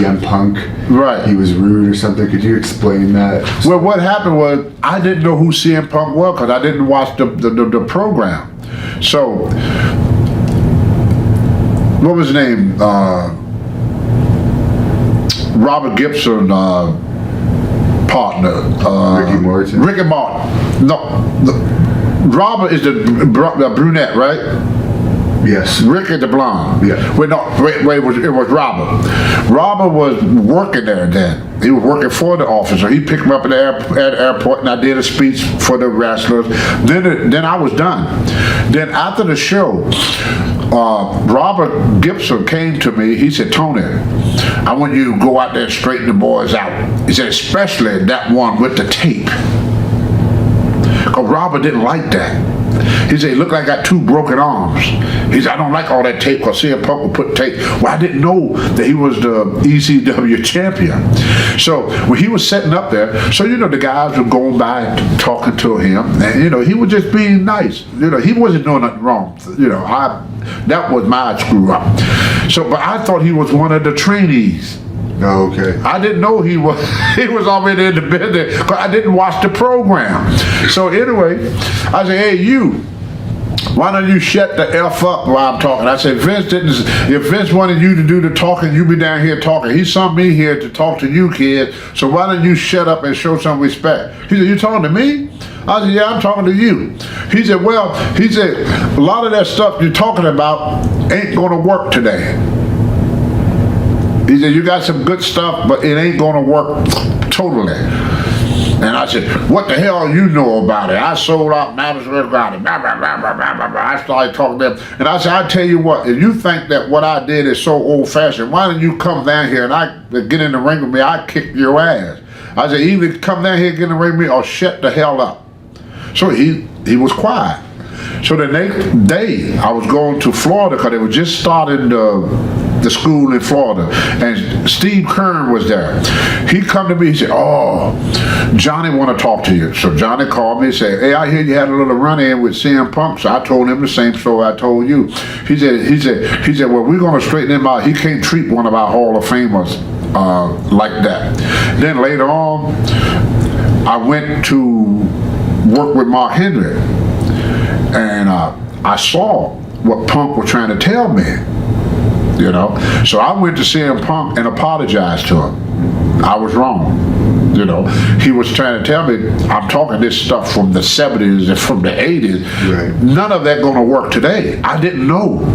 CM Punk. Right. He was rude or something. Could you explain that? Well, what happened was I didn't know who CM Punk was because I didn't watch the program. So, what was his name? Robert Gibson partner. Ricky Morton. Ricky Martin. No, Robert is the brunette, right? Yes. Ricky the blonde. Yeah. Wait, it was Robert. Robert was working there then. He was working for the officer. He picked me up at the airport, and I did a speech for the wrestlers. Then I was done. Then after the show, Robert Gibson came to me. He said, "Tony, I want you to go out there and straighten the boys out." He said, "Especially that one with the tape." Because Robert didn't like that. He said, "It looked like I got two broken arms." He said, "I don't like all that tape because CM Punk would put tape." Well, I didn't know that he was the ECW champion. So when he was setting up there, so the guys were going by talking to him, and he was just being nice. He wasn't doing nothing wrong. That was my screw up. So, but I thought he was one of the trainees. Oh, okay. I didn't know he was already in the business because I didn't watch the program. So anyway, I said, "Hey, you, why don't you shut the F up while I'm talking?" I said, if Vince wanted you to do the talking, you be down here talking. He sent me here to talk to you kids, so why don't you shut up and show some respect? He said, "You talking to me?" I said, "Yeah, I'm talking to you." He said, "Well," he said, "a lot of that stuff you're talking about ain't gonna work today." He said, "You got some good stuff, but it ain't gonna work totally." And I said, "What the hell you know about it? I sold out Madison Square Garden." I started talking to them. And I said, "I tell you what, if you think that what I did is so old-fashioned, why don't you come down here and I get in the ring with me? I kick your ass." I said, "Either come down here and get in the ring with me or shut the hell up." So he was quiet. So the next day, I was going to Florida because they were just starting the school in Florida, and Steve Kern was there. He come to me, he said, "Oh, Johnny want to talk to you." So Johnny called me and said, "Hey, I hear you had a little run-in with CM Punk." So I told him the same story I told you. He said, "Well, we're going to straighten him out. He can't treat one of our Hall of Famers like that." Then later on, I went to work with Mark Henry, and I saw what Punk was trying to tell me. So I went to CM Punk and apologized to him. I was wrong. He was trying to tell me, I'm talking this stuff from the 70s and from the 80s. Right. None of that gonna work today. I didn't know.